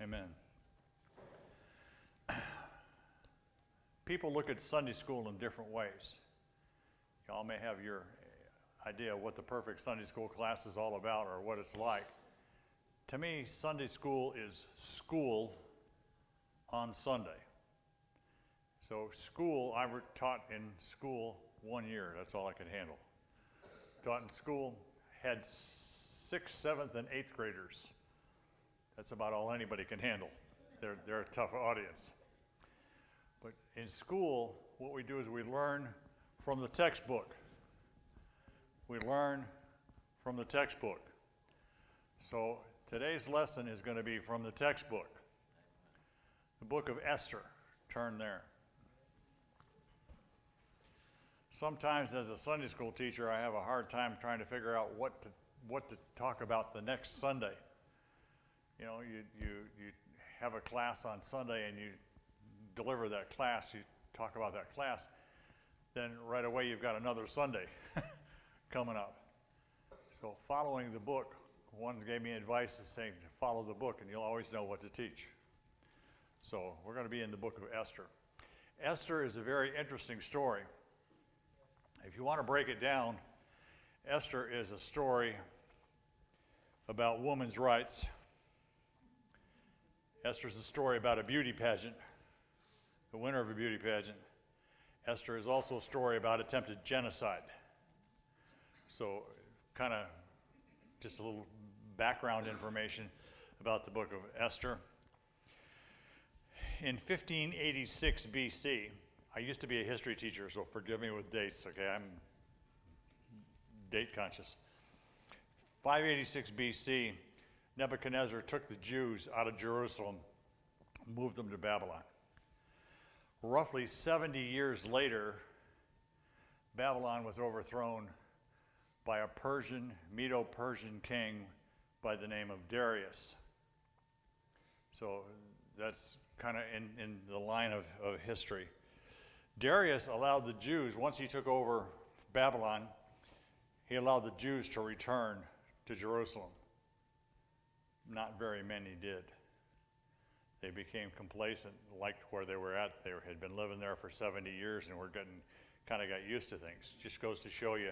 Amen. People look at Sunday school in different ways. Y'all may have your idea of what the perfect Sunday school class is all about or what it's like. To me, Sunday school is school on Sunday. So school, I was taught in school 1 year. That's all I could handle. Taught in school, had 6th, 7th, and 8th graders. That's about all anybody can handle. They're a tough audience. But in school, what we do is we learn from the textbook. We learn from the textbook. So today's lesson is going to be from the textbook. The book of Esther. Turn there. Sometimes as a Sunday school teacher, I have a hard time trying to figure out what to talk about the next Sunday. You know, you have a class on Sunday and you deliver that class, you talk about that class, then right away you've got another Sunday coming up. So following the book, one gave me advice saying to follow the book and you'll always know what to teach. So we're going to be in the book of Esther. Esther is a very interesting story. If you want to break it down, Esther is a story about women's rights. Esther's a story about a beauty pageant, the winner of a beauty pageant. Esther is also a story about attempted genocide. So kind of just a little background information about the book of Esther. In 1586 BC, I used to be a history teacher, so forgive me with dates, okay? I'm date conscious. 586 BC, Nebuchadnezzar took the Jews out of Jerusalem, moved them to Babylon. Roughly 70 years later, Babylon was overthrown by a Medo-Persian king by the name of Darius. So that's kind of in the line of history. Darius allowed the Jews, once he took over Babylon, he allowed the Jews to return to Jerusalem. Not very many did. They became complacent, liked where they were at. They had been living there for 70 years and were kind of got used to things. Just goes to show you,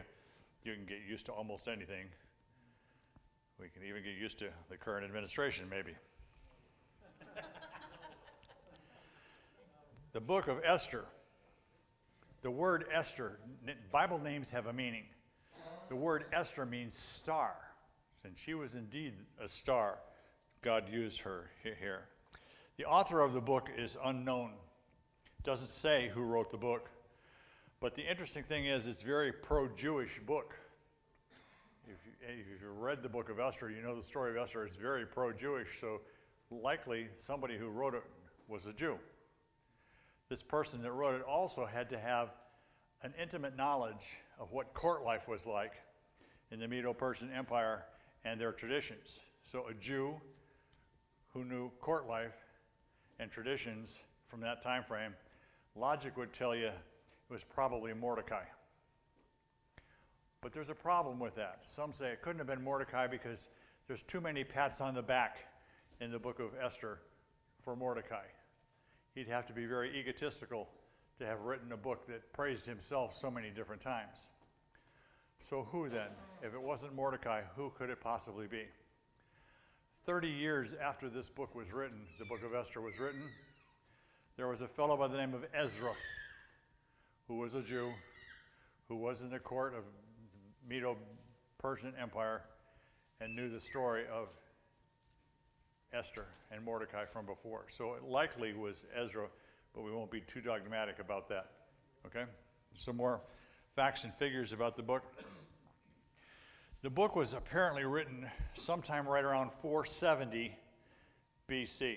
you can get used to almost anything. We can even get used to the current administration, maybe. The book of Esther. The word Esther, Bible names have a meaning. The word Esther means star. Since she was indeed a star, God used her here. The author of the book is unknown. Doesn't say who wrote the book. But the interesting thing is it's a very pro-Jewish book. If you read the book of Esther, you know the story of Esther is very pro-Jewish, so likely somebody who wrote it was a Jew. This person that wrote it also had to have an intimate knowledge of what court life was like in the Medo-Persian Empire and their traditions. So a Jew who knew court life and traditions from that time frame, logic would tell you it was probably Mordecai. But there's a problem with that. Some say it couldn't have been Mordecai because there's too many pats on the back in the book of Esther for Mordecai. He'd have to be very egotistical to have written a book that praised himself so many different times. So who then? If it wasn't Mordecai, who could it possibly be? 30 years after this book was written, the book of Esther was written, there was a fellow by the name of Ezra, who was a Jew, who was in the court of the Medo-Persian Empire and knew the story of Esther and Mordecai from before. So it likely was Ezra, but we won't be too dogmatic about that. Okay? Some more facts and figures about the book. The book was apparently written sometime right around 470 BC.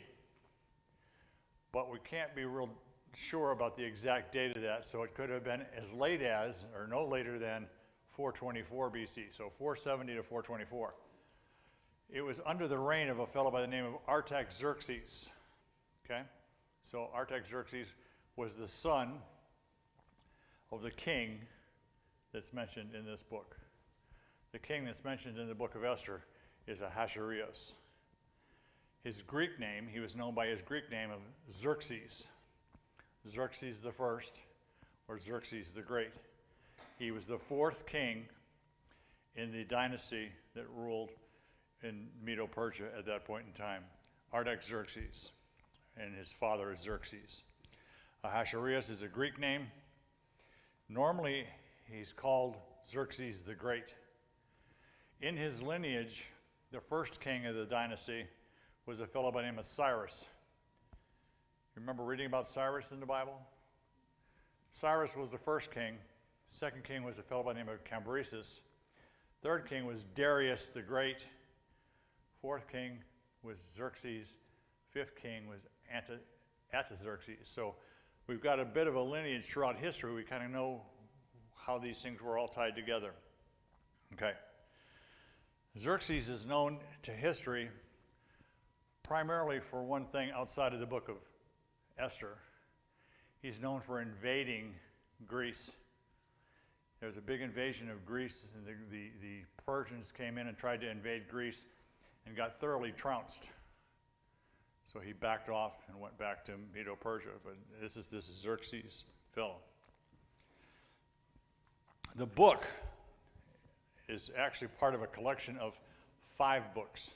But we can't be real sure about the exact date of that, so it could have been as late as, or no later than, 424 BC. So 470 to 424. It was under the reign of a fellow by the name of Artaxerxes. Okay? So Artaxerxes was the son of the king that's mentioned in this book. The king that's mentioned in the book of Esther is Ahasuerus. his Greek name, he was known by his Greek name of Xerxes. Xerxes the First, or Xerxes the Great. He was the fourth king in the dynasty that ruled in Medo-Persia at that point in time. Artaxerxes, and his father is Xerxes. Ahasuerus is a Greek name. Normally, he's called Xerxes the Great. In his lineage, the first king of the dynasty was a fellow by the name of Cyrus. You remember reading about Cyrus in the Bible? Cyrus was the first king. The second king was a fellow by the name of Cambyses. Third king was Darius the Great. Fourth king was Xerxes. Fifth king was Artaxerxes. So we've got a bit of a lineage throughout history. We kind of know how these things were all tied together. Okay. Xerxes is known to history primarily for one thing outside of the book of Esther. He's known for invading Greece. There was a big invasion of Greece, and the Persians came in and tried to invade Greece and got thoroughly trounced. So he backed off and went back to Medo-Persia, but this is Xerxes' fellow. The book is actually part of a collection of 5 books.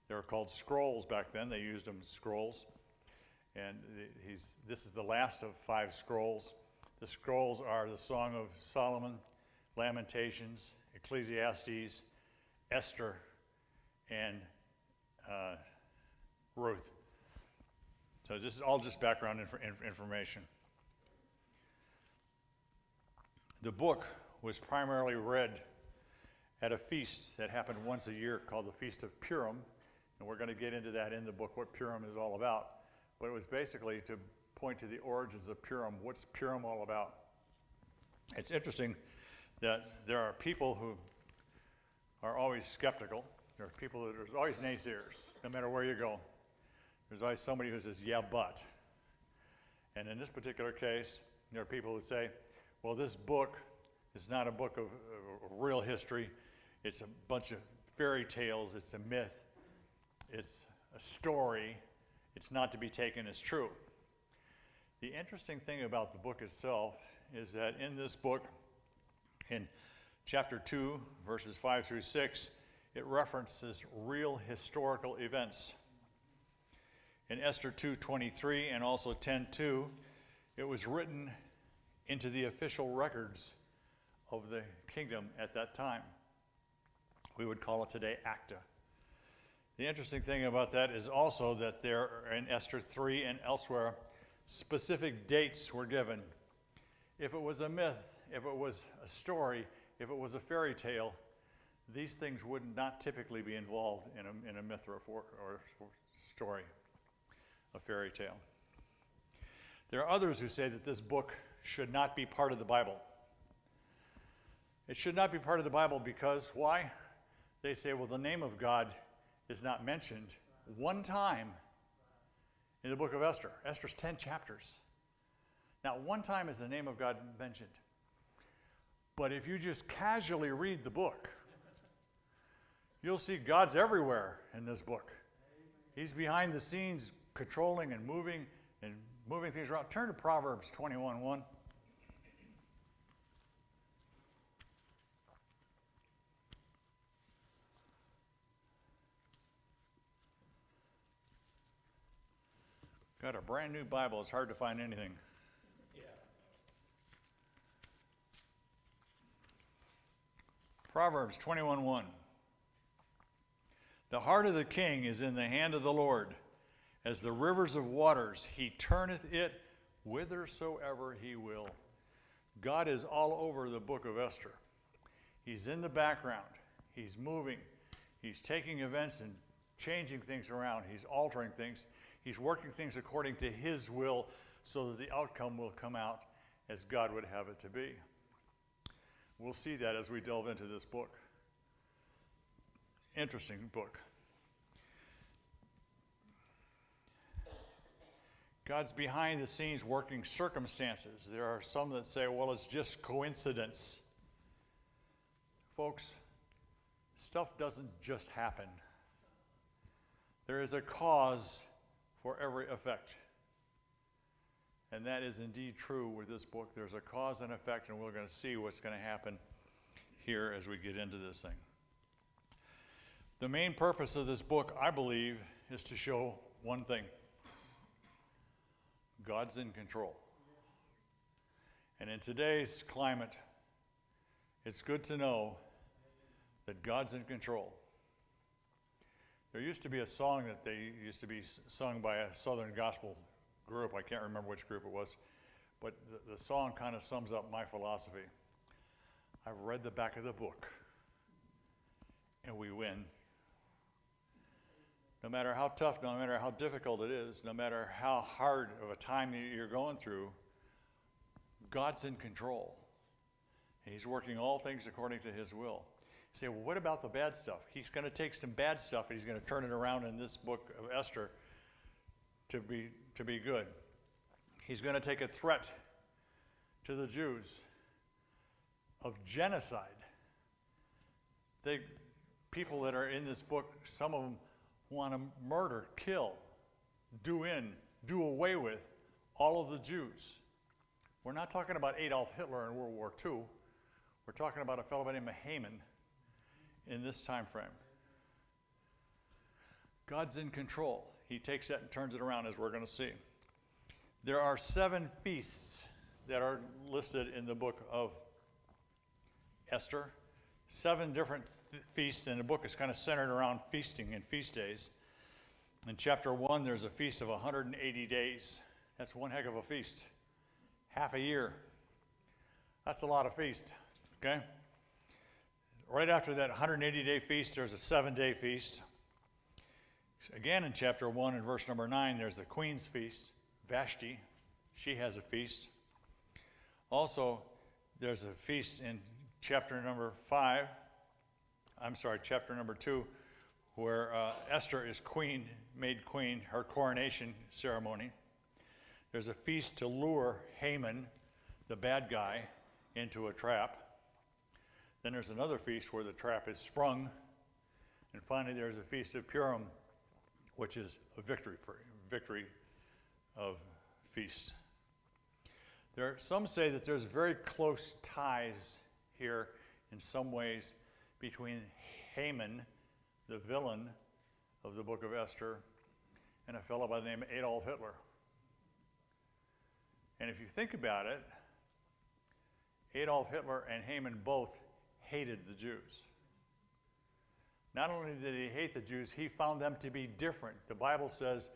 They were called scrolls back then. They used them as scrolls. And this is the last of 5 scrolls. The scrolls are the Song of Solomon, Lamentations, Ecclesiastes, Esther, and Ruth. So this is all just background information. The book was primarily read at a feast that happened once a year called the Feast of Purim, and we're going to get into that in the book, what Purim is all about. But it was basically to point to the origins of Purim. What's Purim all about? It's interesting that there are people who are always skeptical. There are people there's always naysayers, no matter where you go. There's always somebody who says, yeah, but. And in this particular case, there are people who say, well, this book is not a book of real history. It's a bunch of fairy tales. It's a myth. It's a story. It's not to be taken as true. The interesting thing about the book itself is that in this book, in chapter 2, verses 5 through 6, it references real historical events. In Esther 2:23 and also 10:2, it was written into the official records of the kingdom at that time. We would call it today ACTA. The interesting thing about that is also that there, in Esther 3 and elsewhere, specific dates were given. If it was a myth, if it was a story, if it was a fairy tale, these things would not typically be involved in a myth or story, a fairy tale. There are others who say that this book should not be part of the Bible. It should not be part of the Bible because, why? They say, well, the name of God is not mentioned one time in the book of Esther. Esther's 10 chapters. Not one time is the name of God mentioned. But if you just casually read the book, you'll see God's everywhere in this book. He's behind the scenes controlling and moving things around. Turn to Proverbs 21:1. Got a brand new Bible. It's hard to find anything. Yeah. Proverbs 21:1. The heart of the king is in the hand of the Lord. As the rivers of waters, he turneth it whithersoever he will. God is all over the book of Esther. He's in the background. He's moving. He's taking events and changing things around. He's altering things. He's working things according to his will so that the outcome will come out as God would have it to be. We'll see that as we delve into this book. Interesting book. God's behind the scenes working circumstances. There are some that say, well, it's just coincidence. Folks, stuff doesn't just happen. There is a cause for every effect. And that is indeed true with this book. There's a cause and effect, and we're going to see what's going to happen here as we get into this thing. The main purpose of this book, I believe, is to show one thing. God's in control. And in today's climate, it's good to know that God's in control. There used to be a song that they used to be sung by a Southern gospel group. I can't remember which group it was, but the song kind of sums up my philosophy. I've read the back of the book, and we win. No matter how tough, no matter how difficult it is, no matter how hard of a time you're going through, God's in control. He's working all things according to his will. You say, well, what about the bad stuff? He's going to take some bad stuff and he's going to turn it around in this book of Esther to be good. He's going to take a threat to the Jews of genocide. People that are in this book, some of them want to murder, kill, do away with all of the Jews. We're not talking about Adolf Hitler in World War II. We're talking about a fellow by the name of Haman in this time frame. God's in control. He takes that and turns it around, as we're going to see. There are 7 feasts that are listed in the book of Esther. 7 different feasts, and the book is kind of centered around feasting and feast days. In chapter 1, there's a feast of 180 days. That's one heck of a feast. Half a year. That's a lot of feast, okay? Right after that 180-day feast, there's a 7-day feast. Again, in chapter 1 and verse number 9, there's the Queen's feast, Vashti. She has a feast. Also, there's a feast in chapter number 2, where Esther is made queen, her coronation ceremony. There's a feast to lure Haman, the bad guy, into a trap. Then there's another feast where the trap is sprung. And finally, there's a Feast of Purim, which is a victory of feast. Some say that there's very close ties here in some ways between Haman, the villain of the book of Esther, and a fellow by the name of Adolf Hitler. And if you think about it, Adolf Hitler and Haman both hated the Jews. Not only did he hate the Jews, he found them to be different. The Bible says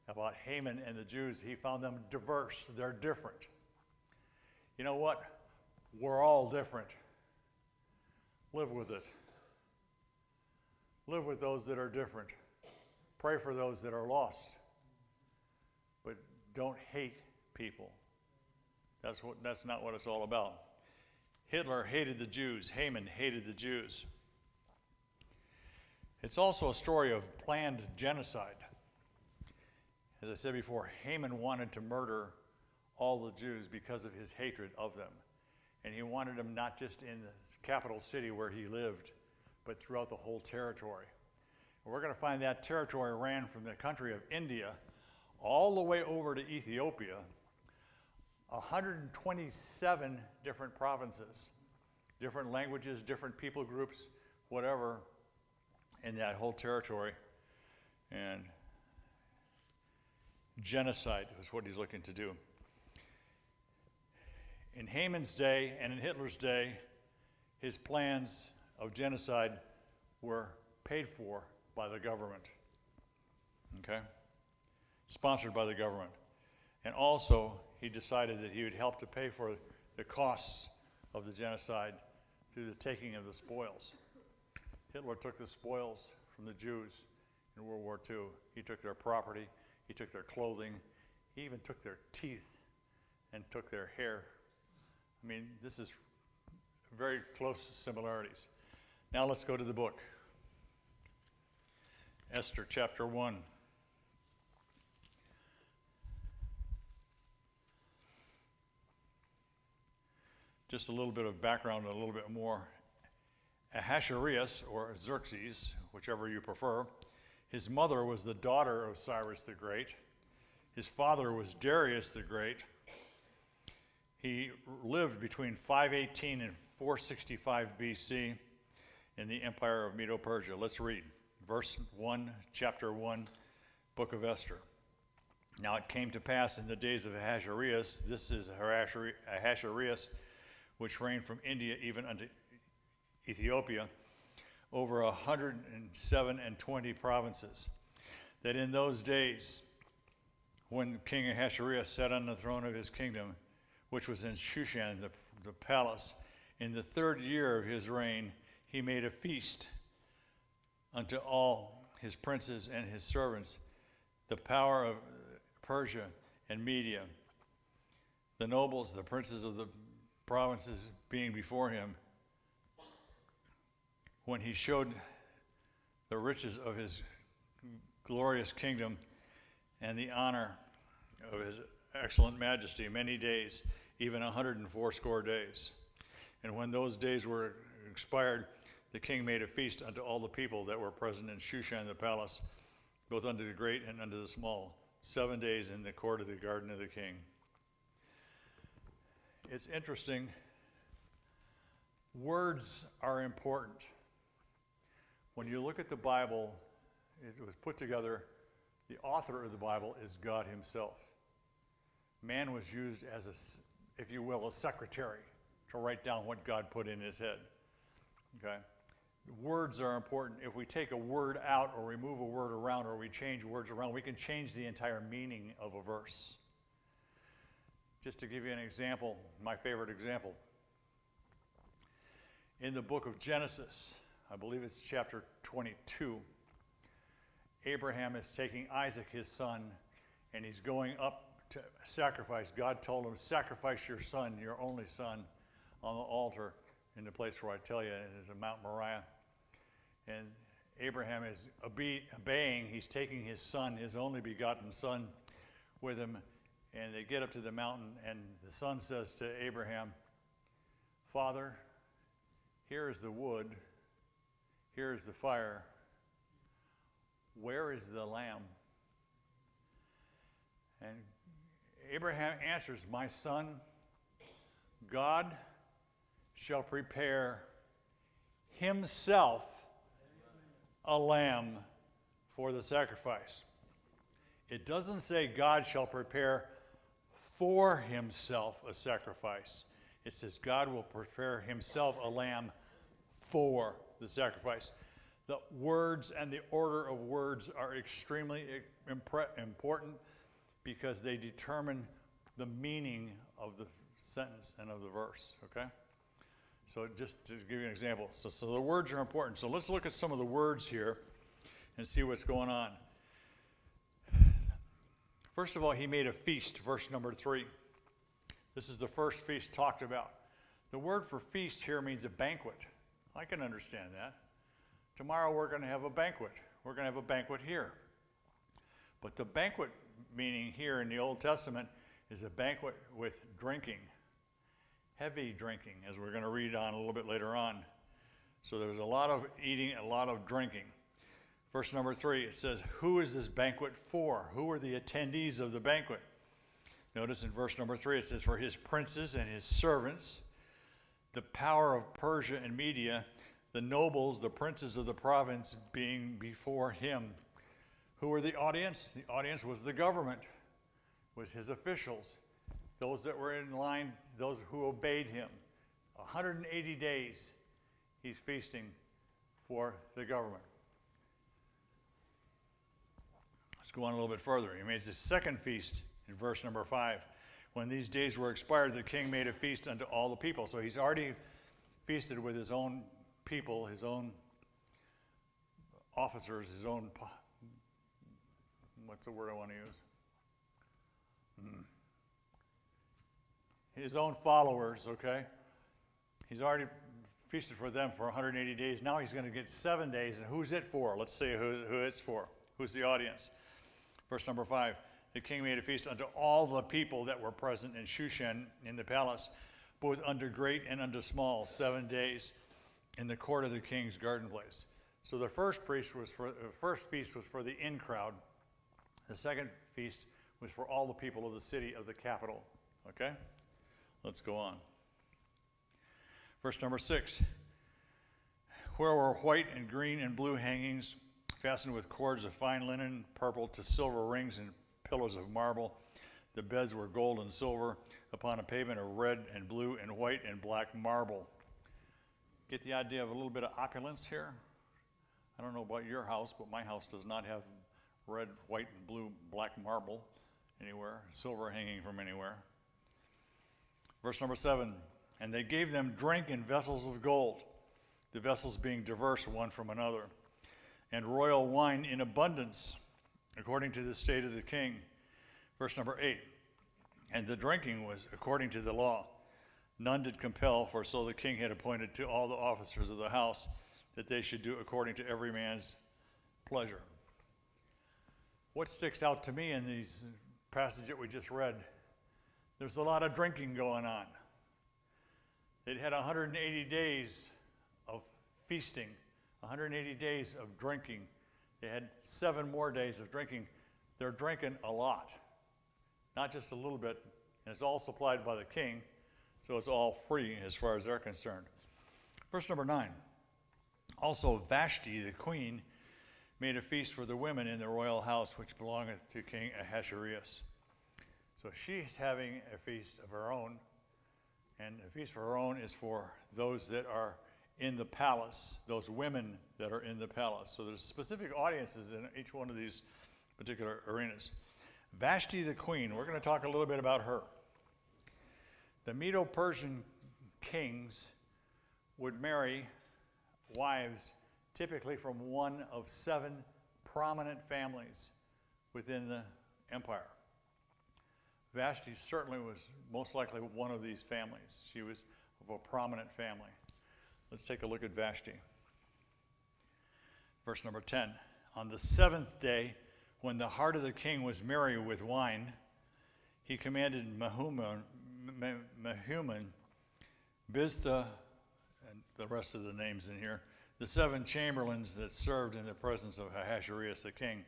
about Haman and the Jews, he found them diverse. They're different. You know what? We're all different. Live with it. Live with those that are different. Pray for those that are lost. But don't hate people. That's not what it's all about. Hitler hated the Jews. Haman hated the Jews. It's also a story of planned genocide. As I said before, Haman wanted to murder all the Jews because of his hatred of them. And he wanted them not just in the capital city where he lived, but throughout the whole territory. And we're going to find that territory ran from the country of India all the way over to Ethiopia, 127 different provinces, different languages, different people groups, whatever, in that whole territory. And genocide is what he's looking to do. In Haman's day and in Hitler's day, his plans of genocide were paid for by the government, okay? Sponsored by the government. And also, he decided that he would help to pay for the costs of the genocide through the taking of the spoils. Hitler took the spoils from the Jews in World War II. He took their property, he took their clothing, he even took their teeth and took their hair. I mean, this is very close similarities. Now let's go to the book. Esther Chapter 1. Just a little bit of background, a little bit more. Ahasuerus, or Xerxes, whichever you prefer, His mother was the daughter of Cyrus the Great. His father was Darius the Great. He lived between 518 and 465 BC in the empire of Medo-Persia. Let's read verse 1, chapter 1, book of Esther. Now it came to pass in the days of Ahasuerus, this is Ahasuerus, which reigned from India even unto Ethiopia, over 120 provinces, that in those days, when King Ahasuerus sat on the throne of his kingdom, which was in Shushan, the palace, in the 3rd year of his reign, he made a feast unto all his princes and his servants, the power of Persia and Media, the nobles, the princes of the provinces being before him, when he showed the riches of his glorious kingdom and the honor of his excellent majesty many days, even 180 days. And when those days were expired, the king made a feast unto all the people that were present in Shushan the palace, both unto the great and unto the small, 7 days in the court of the garden of the king. It's interesting. Words are important. When you look at the Bible, it was put together, the author of the Bible is God himself. Man was used as, if you will, a secretary to write down what God put in his head. Okay? Words are important. If we take a word out or remove a word around or we change words around, we can change the entire meaning of a verse. Just to give you an example, my favorite example. In the book of Genesis, I believe it's chapter 22, Abraham is taking Isaac, his son, and he's going up to sacrifice. God told him, sacrifice your son, your only son, on the altar in the place where I tell you it is in Mount Moriah. And Abraham is obeying. He's taking his son, his only begotten son, with him. And they get up to the mountain, and the son says to Abraham, Father, here is the wood, here is the fire. Where is the lamb? And Abraham answers, my son, God shall prepare himself a lamb for the sacrifice. It doesn't say God shall prepare for himself a sacrifice. It says God will prepare himself a lamb for the sacrifice. The words and the order of words are extremely important because they determine the meaning of the sentence and of the verse, okay? So just to give you an example. So the words are important. So let's look at some of the words here and see what's going on. First of all, he made a feast, verse number 3. This is the first feast talked about. The word for feast here means a banquet. I can understand that. Tomorrow we're going to have a banquet. We're going to have a banquet here. But the banquet meaning here in the Old Testament is a banquet with drinking, heavy drinking, as we're going to read on a little bit later on. So there's a lot of eating, a lot of drinking. Verse number 3, it says, who is this banquet for? Who are the attendees of the banquet? Notice in verse number 3, it says, for his princes and his servants, the power of Persia and Media, the nobles, the princes of the province being before him. Who were the audience? The audience was the government, was his officials, those that were in line, those who obeyed him. 180 days he's feasting for the government. Let's go on a little bit further. He made his second feast in verse number 5. When these days were expired, the king made a feast unto all the people. So he's already feasted with his own people, his own officers, his own, what's the word I want to use? His own followers, okay? He's already feasted for them for 180 days. Now he's going to get 7 days. And who's it for? Let's see who it's for. Who's the audience? Verse number 5. The king made a feast unto all the people that were present in Shushan in the palace, both unto great and unto small, 7 days in the court of the king's garden place. So the first feast was for the in crowd. The second feast was for all the people of the city of the capital. Okay? Let's go on. Verse number 6. Where were white and green and blue hangings fastened with cords of fine linen, purple to silver rings and pillars of marble. The beds were gold and silver upon a pavement of red and blue and white and black marble. Get the idea of a little bit of opulence here? I don't know about your house, but my house does not have red, white, and blue, black marble anywhere, silver hanging from anywhere. Verse number 7, and they gave them drink in vessels of gold, the vessels being diverse one from another, and royal wine in abundance, according to the state of the king. Verse number 8, and the drinking was according to the law. None did compel, for so the king had appointed to all the officers of the house that they should do according to every man's pleasure. What sticks out to me in these passages that we just read, there's a lot of drinking going on. They'd had 180 days of feasting, 180 days of drinking. They had 7 more days of drinking. They're drinking a lot, not just a little bit, and it's all supplied by the king, so it's all free as far as they're concerned. Verse number 9. Also Vashti the Queen made a feast for the women in the royal house which belongeth to King Ahasuerus. So she's having a feast of her own, and a feast for her own is for those that are in the palace, those women that are in the palace. So there's specific audiences in each one of these particular arenas. Vashti the Queen, we're going to talk a little bit about her. The Medo-Persian kings would marry wives typically from one of 7 prominent families within the empire. Vashti certainly was most likely one of these families. She was of a prominent family. Let's take a look at Vashti. Verse number 10. On the 7th day, when the heart of the king was merry with wine, he commanded Mehuman, Biztha, and the rest of the names in here, the 7 chamberlains that served in the presence of Ahasuerus the king,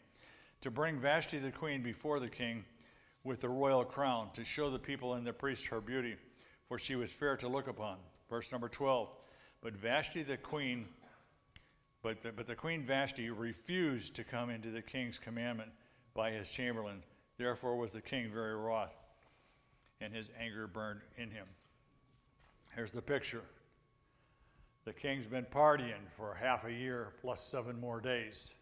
to bring Vashti the queen before the king with the royal crown, to show the people and the priests her beauty, for she was fair to look upon. Verse number 12. But Vashti the queen, but the queen Vashti refused to come into the king's commandment by his chamberlain. Therefore was the king very wroth, and his anger burned in him. Here's the picture. The king's been partying for half a year plus 7 more days.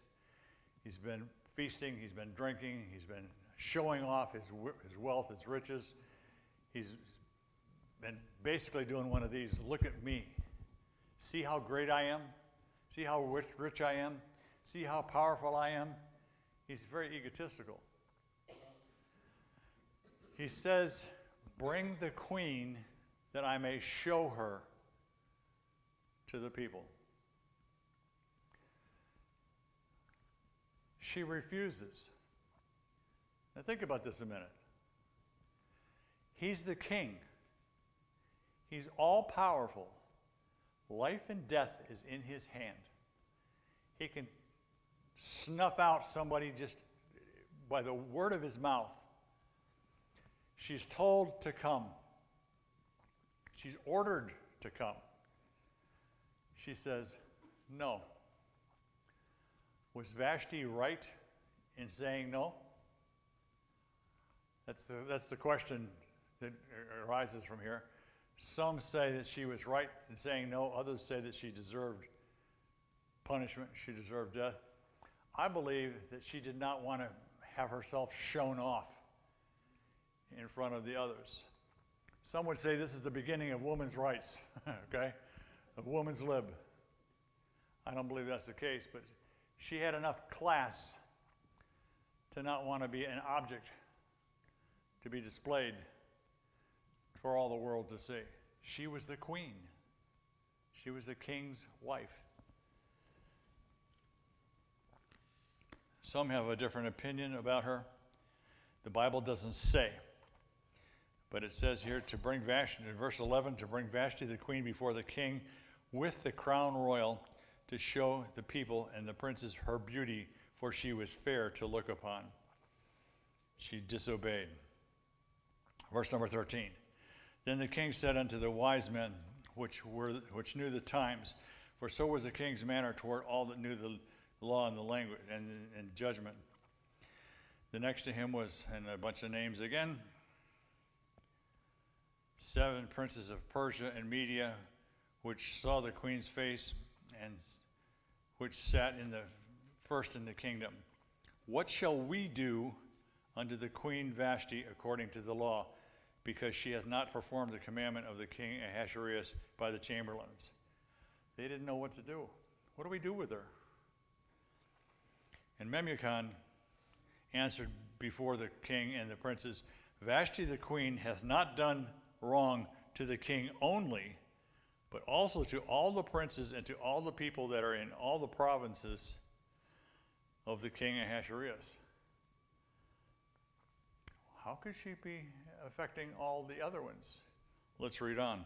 He's been feasting, he's been drinking, he's been showing off his wealth, his riches. He's been basically doing one of these, look at me. See how great I am? See how rich I am? See how powerful I am? He's very egotistical. He says, bring the queen that I may show her to the people. She refuses. Now think about this a minute. He's the king. He's all powerful. Life and death is in his hand. He can snuff out somebody just by the word of his mouth. She's told to come. She's ordered to come. She says, no. Was Vashti right in saying no? That's the question that arises from here. Some say that she was right in saying no. Others say that she deserved punishment. She deserved death. I believe that she did not want to have herself shown off in front of the others. Some would say this is the beginning of women's rights, okay, of women's lib. I don't believe that's the case, but she had enough class to not want to be an object to be displayed for all the world to see. She was the queen. She was the king's wife. Some have a different opinion about her. The Bible doesn't say, but it says here to bring Vashti, in verse 11, to bring Vashti the queen before the king with the crown royal, to show the people and the princes her beauty, for she was fair to look upon. She disobeyed. Verse number 13. Then the king said unto the wise men, which knew the times, for so was the king's manner toward all that knew the law and the language and judgment. The next to him was, and a bunch of names again, 7 princes of Persia and Media, which saw the queen's face, and which sat first in the kingdom. What shall we do unto the queen Vashti according to the law, because she hath not performed the commandment of the king Ahasuerus by the chamberlains? They didn't know what to do. What do we do with her? And Memucan answered before the king and the princes, Vashti the queen hath not done wrong to the king only, but also to all the princes and to all the people that are in all the provinces of the king Ahasuerus. How could she be affecting all the other ones? Let's read on.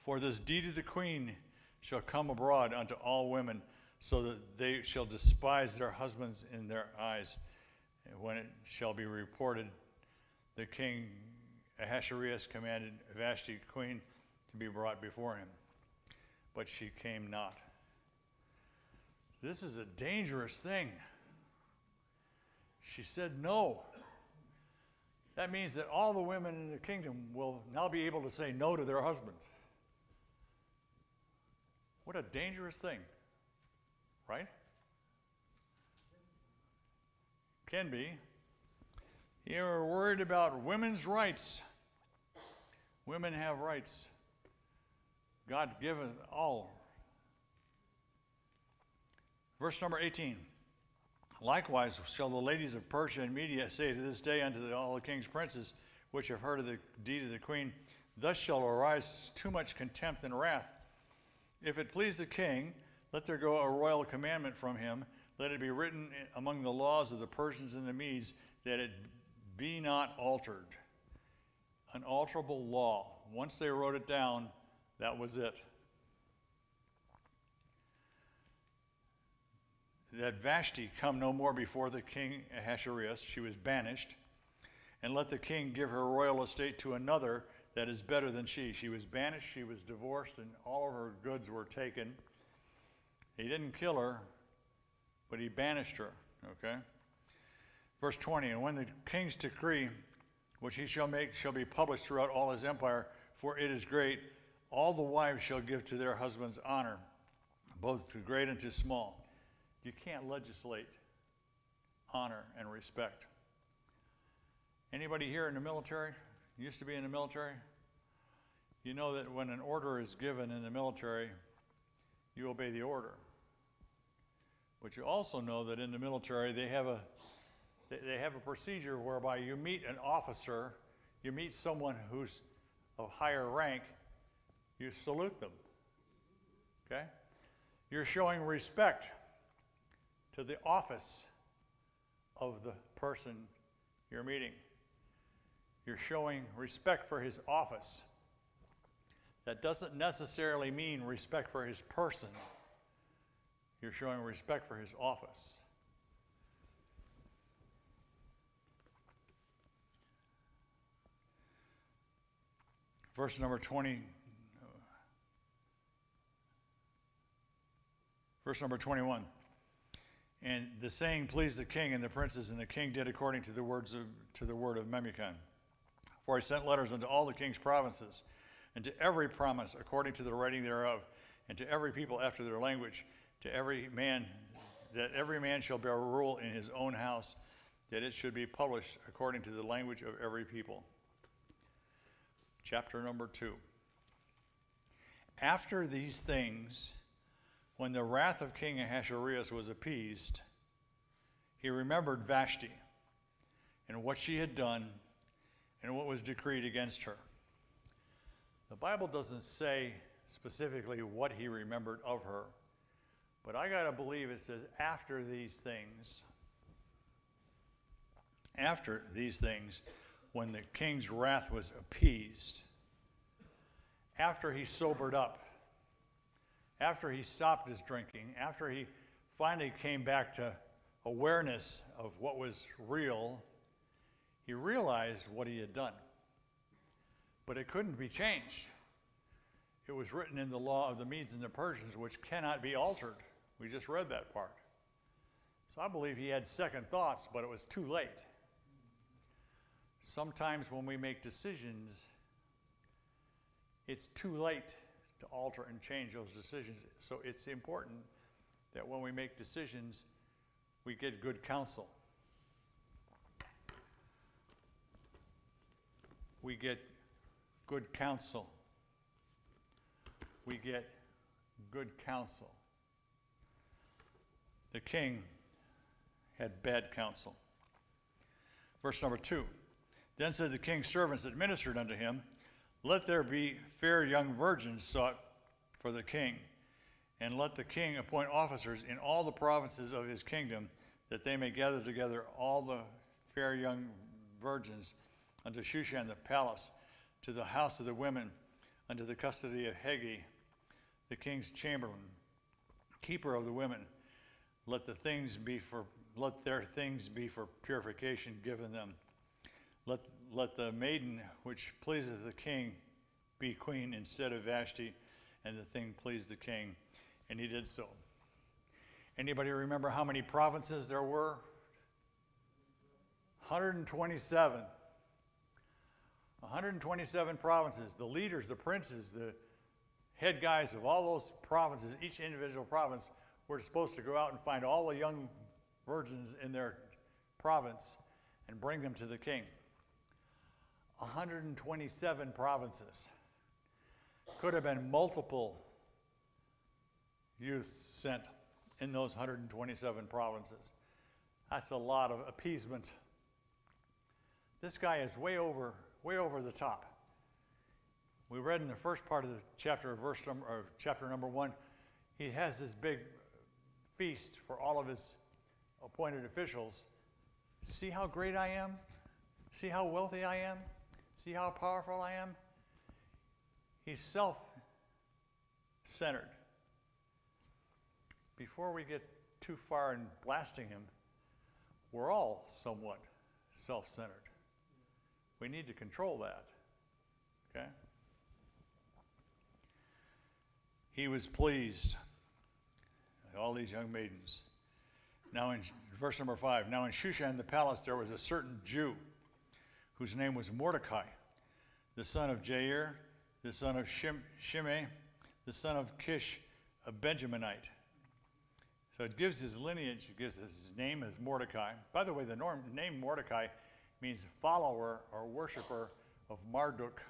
For this deed of the queen shall come abroad unto all women, so that they shall despise their husbands in their eyes. And when it shall be reported, the king Ahasuerus commanded Vashti queen to be brought before him, but she came not. This is a dangerous thing. She said no. That means that all the women in the kingdom will now be able to say no to their husbands. What a dangerous thing, right? Can be. You're worried about women's rights. Women have rights. God given all. Verse number 18. Likewise shall the ladies of Persia and Media say to this day unto all the king's princes, which have heard of the deed of the queen, thus shall arise too much contempt and wrath. If it please the king, let there go a royal commandment from him. Let it be written among the laws of the Persians and the Medes, that it be not altered. An alterable law. Once they wrote it down, that was it. That Vashti come no more before the king Ahasuerus. She was banished. And let the king give her royal estate to another that is better than she. She was banished, she was divorced, and all of her goods were taken. He didn't kill her, but he banished her, okay? Verse 20, and when the king's decree, which he shall make, shall be published throughout all his empire, for it is great, all the wives shall give to their husbands honor, both to great and to small. You can't legislate honor and respect. Anybody here in the military? Used to be in the military? You know that when an order is given in the military, you obey the order. But you also know that in the military they have a procedure whereby you meet an officer, you meet someone who's of higher rank, you salute them. Okay? You're showing respect to the office of the person you're meeting. You're showing respect for his office. That doesn't necessarily mean respect for his person. You're showing respect for his office. Verse number 20. Verse number 21. And the saying pleased the king and the princes, and the king did according to the word of Memucan. For he sent letters unto all the king's provinces, and to every promise according to the writing thereof, and to every people after their language, to every man, that every man shall bear rule in his own house, that it should be published according to the language of every people. Chapter number 2. After these things, when the wrath of King Ahasuerus was appeased, he remembered Vashti and what she had done and what was decreed against her. The Bible doesn't say specifically what he remembered of her, but I gotta believe it says after these things, when the king's wrath was appeased, after he sobered up, after he stopped his drinking, after he finally came back to awareness of what was real, he realized what he had done. But it couldn't be changed. It was written in the law of the Medes and the Persians, which cannot be altered. We just read that part. So I believe he had second thoughts, but it was too late. Sometimes when we make decisions, it's too late to alter and change those decisions. So it's important that when we make decisions, we get good counsel. We get good counsel. We get good counsel. The king had bad counsel. Verse number 2. Then said the king's servants that ministered unto him, let there be fair young virgins sought for the king, and let the king appoint officers in all the provinces of his kingdom, that they may gather together all the fair young virgins unto Shushan the palace, to the house of the women, unto the custody of Hegi, the king's chamberlain, keeper of the women. Let their things be for purification given them. Let the maiden which pleaseth the king be queen instead of Vashti, and the thing pleased the king, and he did so. Anybody remember how many provinces there were? 127. 127 provinces. The leaders, the princes, the head guys of all those provinces, each individual province, were supposed to go out and find all the young virgins in their province and bring them to the king. 127 provinces. Could have been multiple youths sent in those 127 provinces. That's a lot of appeasement. This guy is way over the top. We read in the first part of the chapter, chapter number 1, he has this big feast for all of his appointed officials. See how great I am? See how wealthy I am? See how powerful I am? He's self-centered. Before we get too far in blasting him, we're all somewhat self-centered. We need to control that. Okay? He was pleased. All these young maidens. Now in verse number 5, now in Shushan the palace there was a certain Jew whose name was Mordecai, the son of Jair, the son of Shimei, the son of Kish, a Benjaminite. So it gives his lineage, it gives his name as Mordecai. By the way, the name Mordecai means follower or worshiper of Marduk.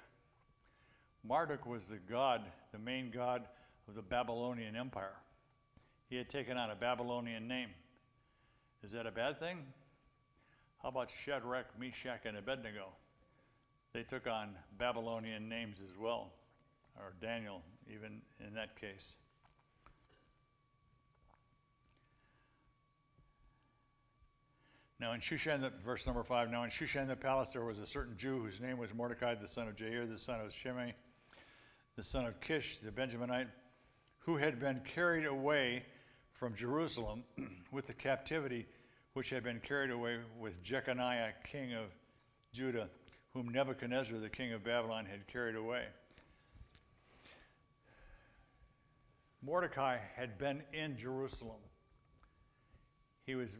Marduk was the god, the main god of the Babylonian Empire. He had taken on a Babylonian name. Is that a bad thing? How about Shadrach, Meshach, and Abednego? They took on Babylonian names as well, or Daniel, even in that case. Now in Shushan, verse number 5, now in Shushan the palace there was a certain Jew whose name was Mordecai, the son of Jair, the son of Shimei, the son of Kish, the Benjaminite, who had been carried away from Jerusalem with the captivity which had been carried away with Jeconiah, king of Judah, whom Nebuchadnezzar, the king of Babylon, had carried away. Mordecai had been in Jerusalem. He was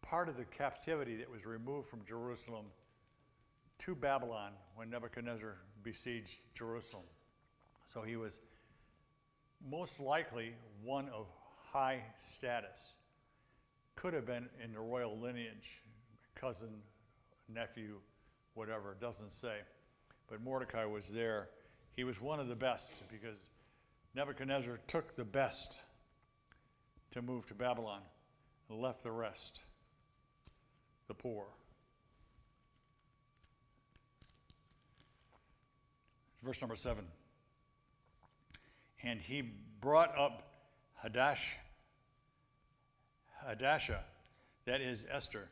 part of the captivity that was removed from Jerusalem to Babylon when Nebuchadnezzar besieged Jerusalem. So he was most likely one of high status. Could have been in the royal lineage, cousin, nephew, whatever, it doesn't say. But Mordecai was there. He was one of the best because Nebuchadnezzar took the best to move to Babylon and left the rest, the poor. Verse number 7. And he brought up Hadashah, that is Esther,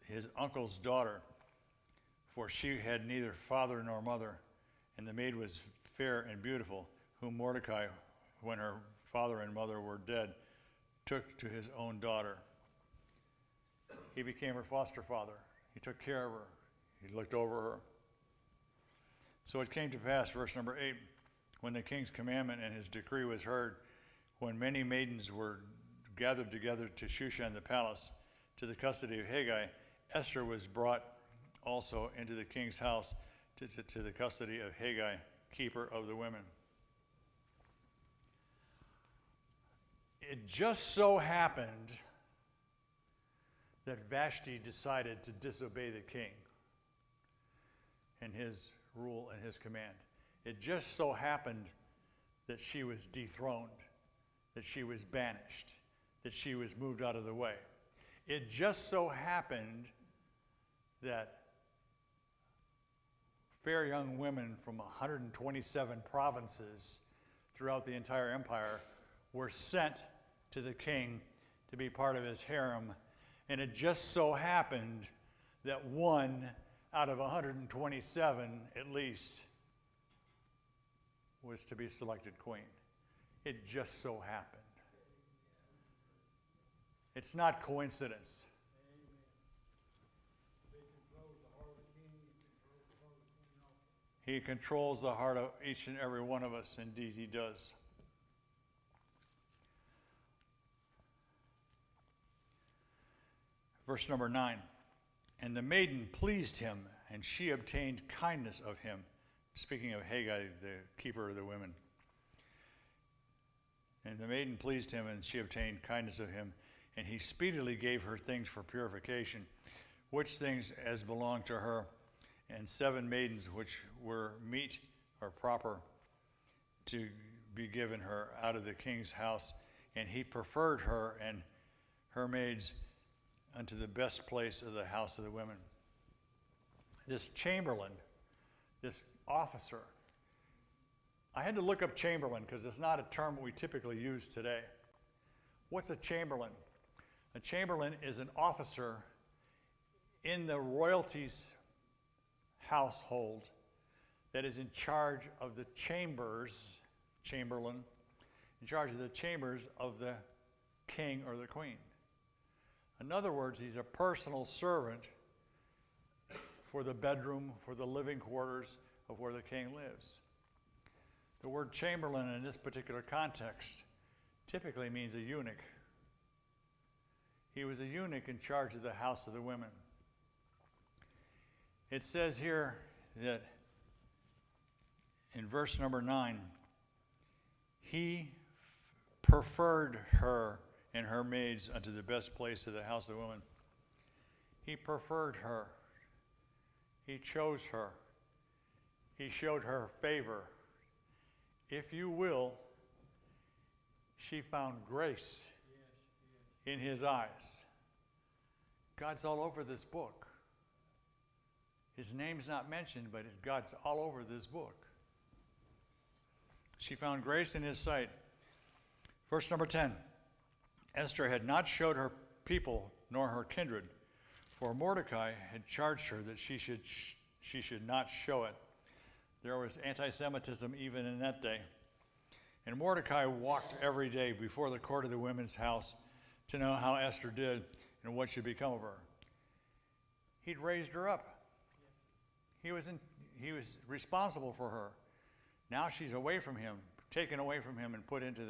his uncle's daughter, for she had neither father nor mother, and the maid was fair and beautiful, whom Mordecai, when her father and mother were dead, took to his own daughter. He became her foster father. He took care of her. He looked over her. So it came to pass, verse number 8, when the king's commandment and his decree was heard, when many maidens were gathered together to Shushan the palace, to the custody of Haggai, Esther was brought also into the king's house to the custody of Haggai, keeper of the women. It just so happened that Vashti decided to disobey the king and his rule and his command. It just so happened that she was dethroned, that she was banished, that she was moved out of the way. It just so happened that fair young women from 127 provinces throughout the entire empire were sent to the king to be part of his harem. And it just so happened that one out of 127, at least, was to be selected queen. It just so happened. It's not coincidence. He controls the heart of each and every one of us. Indeed, he does. Verse number 9. And the maiden pleased him, and she obtained kindness of him. Speaking of Haggai, the keeper of the women. And the maiden pleased him, and she obtained kindness of him. And he speedily gave her things for purification, which things as belonged to her, and 7 maidens which were meet or proper to be given her out of the king's house. And he preferred her and her maids unto the best place of the house of the women. This chamberlain, this officer, I had to look up chamberlain because it's not a term we typically use today. What's a chamberlain? A chamberlain is an officer in the royalty's household that is in charge of the chambers, chamberlain, in charge of the chambers of the king or the queen. In other words, he's a personal servant for the bedroom, for the living quarters of where the king lives. The word chamberlain in this particular context typically means a eunuch. He was a eunuch in charge of the house of the women. It says here that in verse number 9, he preferred her and her maids unto the best place of the house of the women. He preferred her. He chose her. He showed her favor. If you will, she found grace in his eyes. God's all over this book. His name's not mentioned, but God's all over this book. She found grace in his sight. Verse number 10. Esther had not showed her people nor her kindred, for Mordecai had charged her that she should not show it. There was anti-Semitism even in that day. And Mordecai walked every day before the court of the women's house to know how Esther did and what should become of her. He'd raised her up. He was responsible for her. Now she's away from him, taken away from him and put into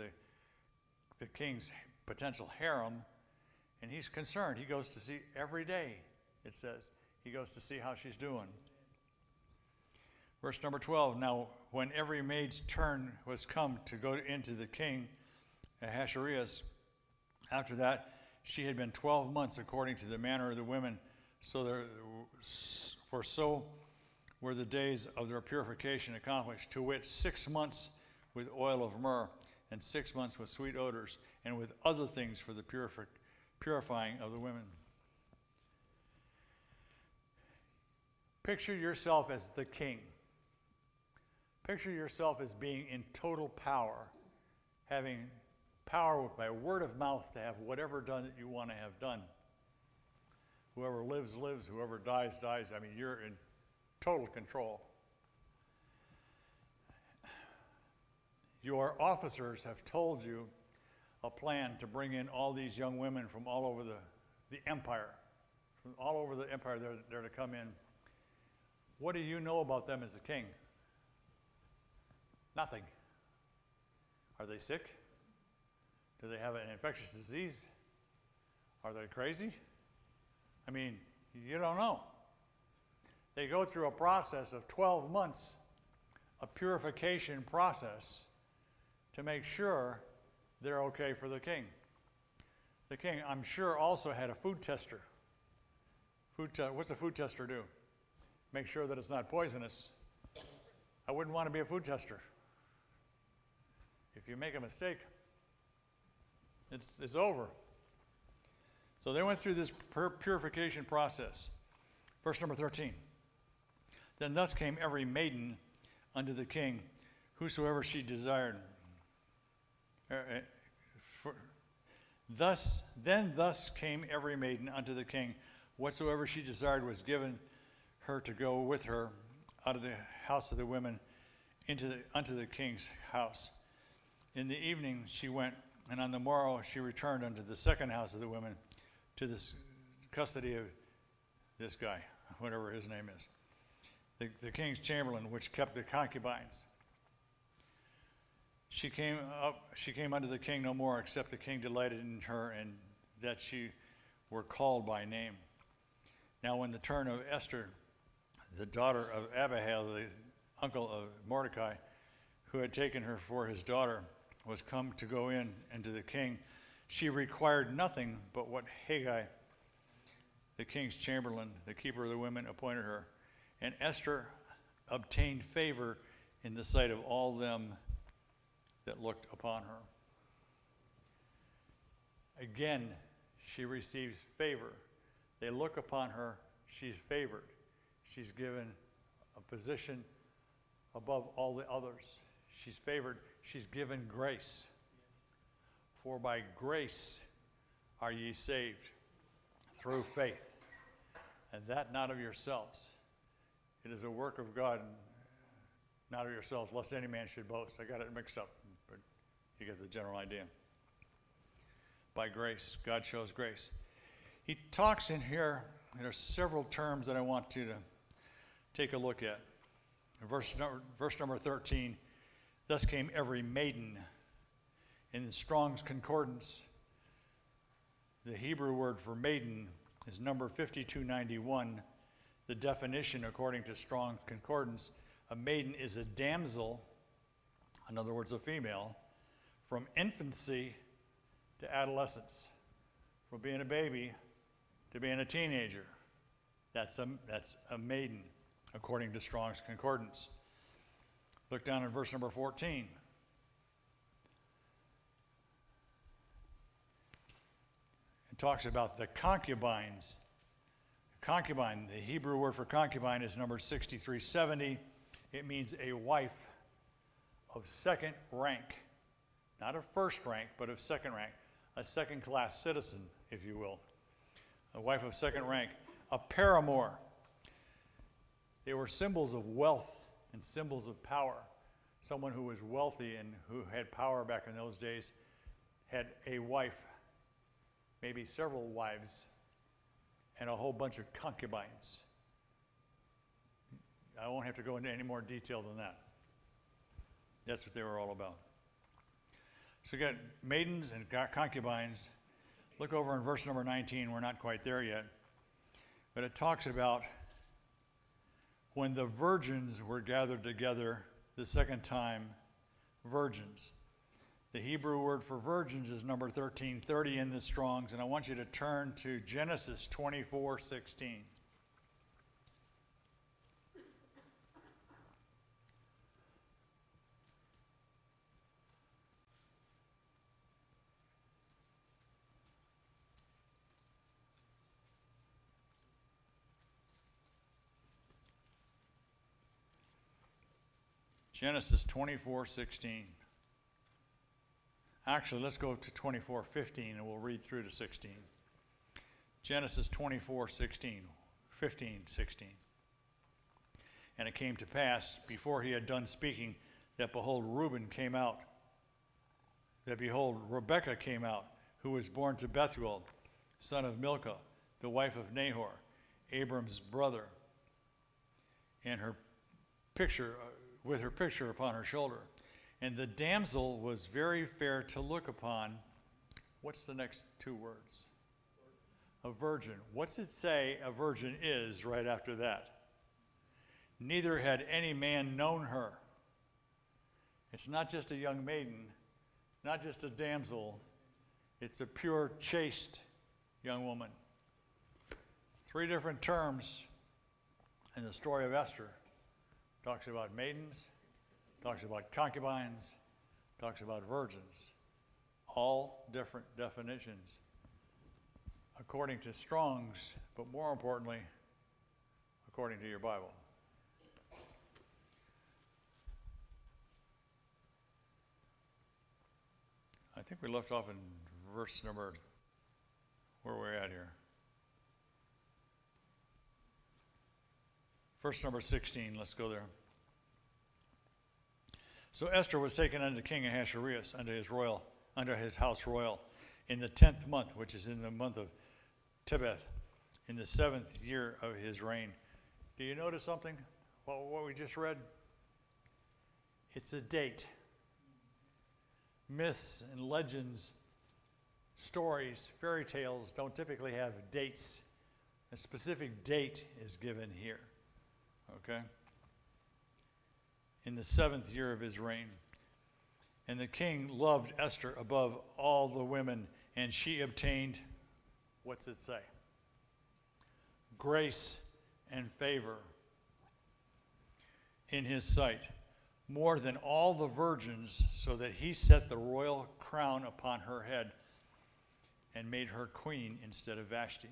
the king's potential harem, and he's concerned. He goes to see every day, it says. He goes to see how she's doing. Verse number 12, now when every maid's turn was come to go into the king Ahasuerus, after that she had been 12 months according to the manner of the women, for so were the days of their purification accomplished, to wit 6 months with oil of myrrh, and 6 months with sweet odors, and with other things for the purifying of the women. Picture yourself as the king. Picture yourself as being in total power, having power by word of mouth to have whatever done that you want to have done. Whoever lives, lives. Whoever dies, dies. I mean, you're in total control. your officers have told you a plan to bring in all these young women from all over the empire. From all over the empire, they're to come in. What do you know about them as a king? Nothing. Are they sick? Do they have an infectious disease? Are they crazy? I mean, you don't know. They go through a process of 12 months, a purification process, to make sure they're okay for the king. The king, I'm sure, also had a food tester. What's a food tester do? Make sure that it's not poisonous. I wouldn't want to be a food tester. If you make a mistake, it's over. So they went through this purification process. Verse number 13. Then thus came every maiden unto the king, whosoever she desired. Thus came every maiden unto the king, whatsoever she desired was given her to go with her out of the house of the women unto the king's house. In the evening she went, and on the morrow she returned unto the second house of the women, to the custody of this guy, whatever his name is, the king's chamberlain, which kept the concubines. She came unto the king no more, except the king delighted in her, and that she were called by name. Now when the turn of Esther, the daughter of Abihail, the uncle of Mordecai, who had taken her for his daughter, was come to go in unto the king, she required nothing but what Haggai, the king's chamberlain, the keeper of the women, appointed her. And Esther obtained favor in the sight of all them that looked upon her. Again, she receives favor. They look upon her, she's favored. She's given a position above all the others. She's favored. She's given grace. For by grace are ye saved, through faith, and that not of yourselves. It is a work of God, not of yourselves, lest any man should boast. I got it mixed up, but you get the general idea. By grace, God shows grace. He talks in here, there are several terms that I want you to take a look at. Verse number 13, thus came every maiden. In the Strong's Concordance, the Hebrew word for maiden is number 5291. The definition, according to Strong's Concordance, a maiden is a damsel, in other words, a female, from infancy to adolescence, from being a baby to being a teenager. That's a maiden, according to Strong's Concordance. Look down in verse number 14. It talks about the concubines. Concubine, the Hebrew word for concubine is number 6370. It means a wife of second rank. Not of first rank, but of second rank. A second-class citizen, if you will. A wife of second rank. A paramour. They were symbols of wealth and symbols of power. Someone who was wealthy and who had power back in those days had a wife, maybe several wives, and a whole bunch of concubines. I won't have to go into any more detail than that. That's what they were all about. So we got maidens and concubines. Look over in verse number 19. We're not quite there yet. But it talks about when the virgins were gathered together the second time, virgins. The Hebrew word for virgins is number 1330 in the Strong's, and I want you to turn to Genesis 24:16. Genesis 24:16. Actually, let's go to 24:15 and we'll read through to 16. Genesis 24:16, 15:16. And it came to pass, before he had done speaking, that behold, Reuben came out that behold, Rebekah came out, who was born to Bethuel, son of Milcah, the wife of Nahor, Abram's brother, and her picture, with her picture upon her shoulder. And the damsel was very fair to look upon. What's the next two words? A virgin. What's it say a virgin is right after that? Neither had any man known her. It's not just a young maiden, not just a damsel. It's a pure, chaste young woman. Three different terms in the story of Esther. Talks about maidens, talks about concubines, talks about virgins. All different definitions according to Strong's, but more importantly, according to your Bible. I think we left off in verse number, where are we at here? Verse number 16, let's go there. So Esther was taken unto King Ahasuerus, under his house royal, in the 10th month, which is in the month of Tebeth, in the 7th year of his reign. Do you notice something? What we just read? It's a date. Myths and legends, stories, fairy tales don't typically have dates. A specific date is given here. Okay? In the 7th year of his reign. And the king loved Esther above all the women, and she obtained, what's it say? Grace and favor in his sight, more than all the virgins, so that he set the royal crown upon her head and made her queen instead of Vashti.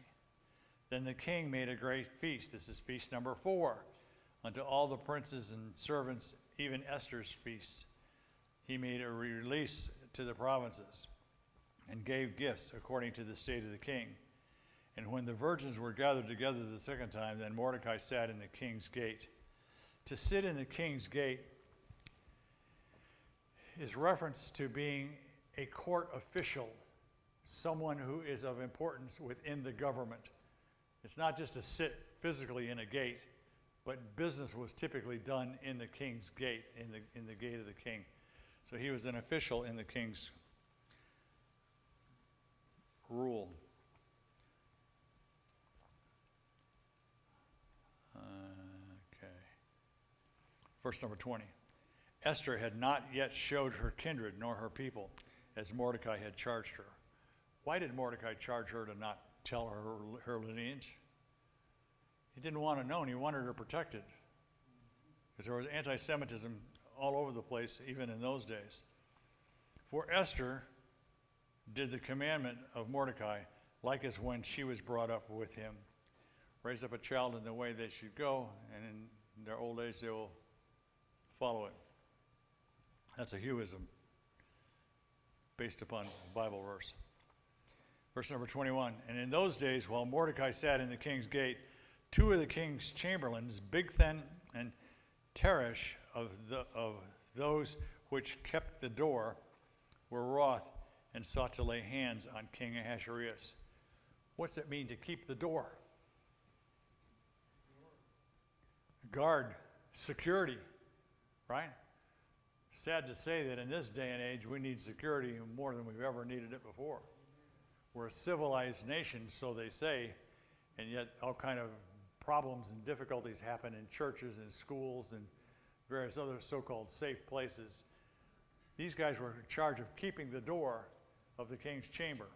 Then the king made a great feast. This is feast number 4. Unto all the princes and servants, even Esther's feasts. He made a release to the provinces and gave gifts according to the state of the king. And when the virgins were gathered together the second time, then Mordecai sat in the king's gate. To sit in the king's gate is reference to being a court official, someone who is of importance within the government. It's not just to sit physically in a gate, but business was typically done in the king's gate, in the gate of the king. So he was an official in the king's rule. Okay. Verse number 20. Esther had not yet showed her kindred nor her people, as Mordecai had charged her. Why did Mordecai charge her to not tell her lineage? He didn't want to know, and he wanted her protected. Because there was anti-Semitism all over the place, even in those days. For Esther did the commandment of Mordecai, like as when she was brought up with him. Raise up a child in the way they should go, and in their old age they will follow it. That's a Hughism based upon a Bible verse. Verse number 21. And in those days, while Mordecai sat in the king's gate, 2 of the king's chamberlains, Bigthan and Teresh, of those which kept the door, were wroth and sought to lay hands on King Ahasuerus. What's it mean to keep the door? Guard, security, right? Sad to say that in this day and age we need security more than we've ever needed it before. We're a civilized nation, so they say, and yet all kind of problems and difficulties happen in churches and schools and various other so-called safe places. These guys were in charge of keeping the door of the king's chamber.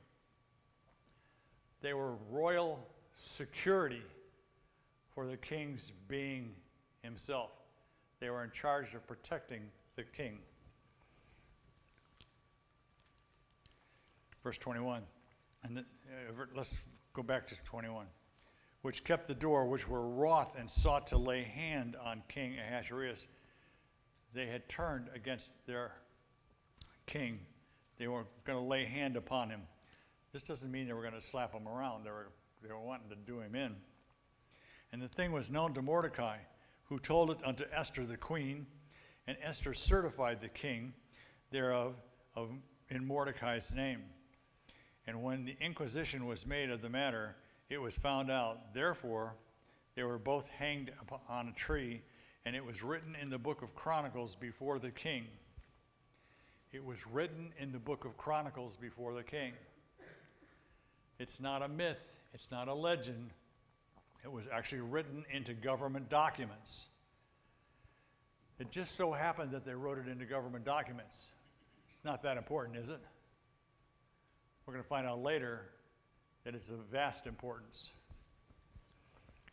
They were royal security for the king's being himself. They were in charge of protecting the king. Verse 21, and let's go back to 21. Which kept the door, which were wroth and sought to lay hand on King Ahasuerus. They had turned against their king. They were going to lay hand upon him. This doesn't mean they were going to slap him around. They were wanting to do him in. And the thing was known to Mordecai, who told it unto Esther the queen, and Esther certified the king thereof, in Mordecai's name. And when the inquisition was made of the matter, it was found out. Therefore, they were both hanged on a tree, and it was written in the book of Chronicles before the king. It was written in the book of Chronicles before the king. It's not a myth. It's not a legend. It was actually written into government documents. It just so happened that they wrote it into government documents. It's not that important, is it? We're going to find out later that it's of vast importance.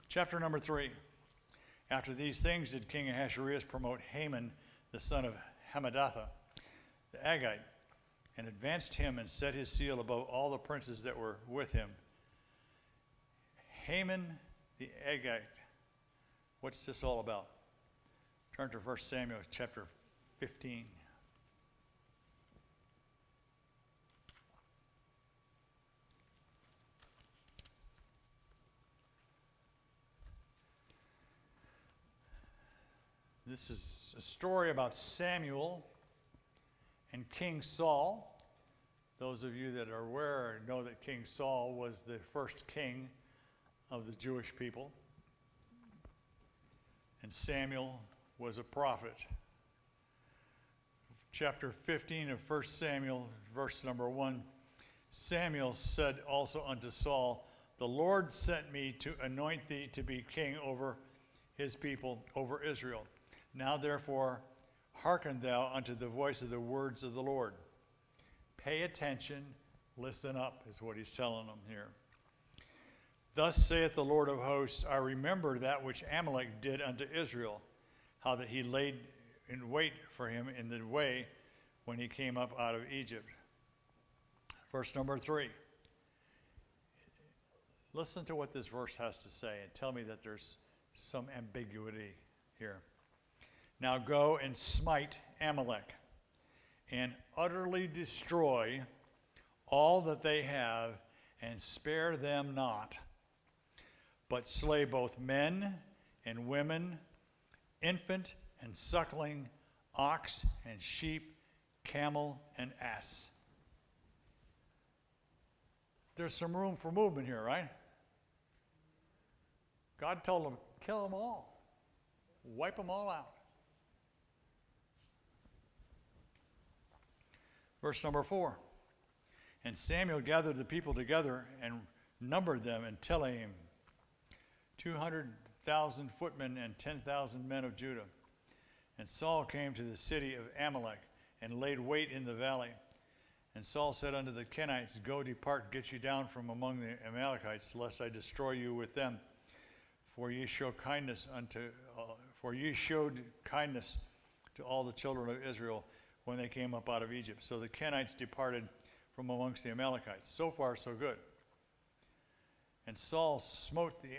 Chapter number 3. After these things did King Ahasuerus promote Haman, the son of Hammedatha, the Agagite, and advanced him and set his seal above all the princes that were with him. Haman the Agagite. What's this all about? Turn to 1 Samuel chapter 15. This is a story about Samuel and King Saul. Those of you that are aware know that King Saul was the first king of the Jewish people. And Samuel was a prophet. Chapter 15 of 1 Samuel, verse number 1, Samuel said also unto Saul, the Lord sent me to anoint thee to be king over his people, over Israel. Now therefore, hearken thou unto the voice of the words of the Lord. Pay attention, listen up, is what he's telling them here. Thus saith the Lord of hosts, I remember that which Amalek did unto Israel, how that he laid in wait for him in the way when he came up out of Egypt. Verse number 3. Listen to what this verse has to say and tell me that there's some ambiguity here. Now go and smite Amalek and utterly destroy all that they have and spare them not, but slay both men and women, infant and suckling, ox and sheep, camel and ass. There's some room for movement here, right? God told them, kill them all. Wipe them all out. Verse number 4. And Samuel gathered the people together and numbered them in Telaim, 200,000 footmen and 10,000 men of Judah. And Saul came to the city of Amalek and laid wait in the valley. And Saul said unto the Kenites, go, depart, get you down from among the Amalekites, lest I destroy you with them. For ye showed kindness to all the children of Israel when they came up out of Egypt. So the Kenites departed from amongst the Amalekites. So far, so good. And Saul smote the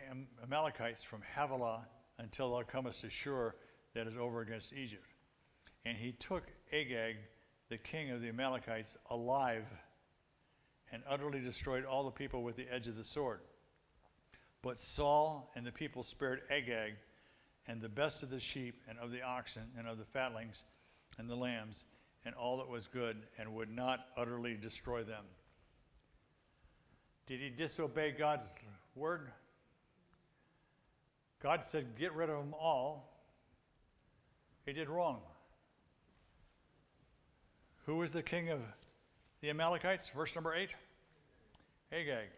Amalekites from Havilah until thou comest to Shur, that is over against Egypt. And he took Agag, the king of the Amalekites, alive, and utterly destroyed all the people with the edge of the sword. But Saul and the people spared Agag, and the best of the sheep, and of the oxen, and of the fatlings, and the lambs, and all that was good, and would not utterly destroy them. Did he disobey God's word? God said, get rid of them all. He did wrong. Who was the king of the Amalekites? Verse number 8. Agag.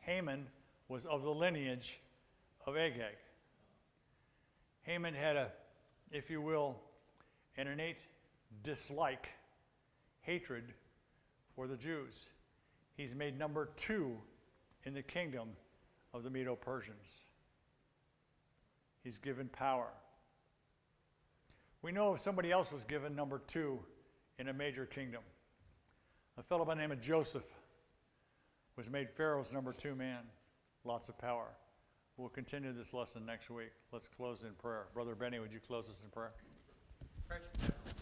Haman was of the lineage of Agag. Haman had a, if you will, an innate dislike, hatred for the Jews. He's made number 2 in the kingdom of the Medo-Persians. He's given power. We know if somebody else was given number 2 in a major kingdom. A fellow by the name of Joseph was made Pharaoh's number 2 man. Lots of power. We'll continue this lesson next week. Let's close in prayer. Brother Benny, would you close us in prayer? Gracious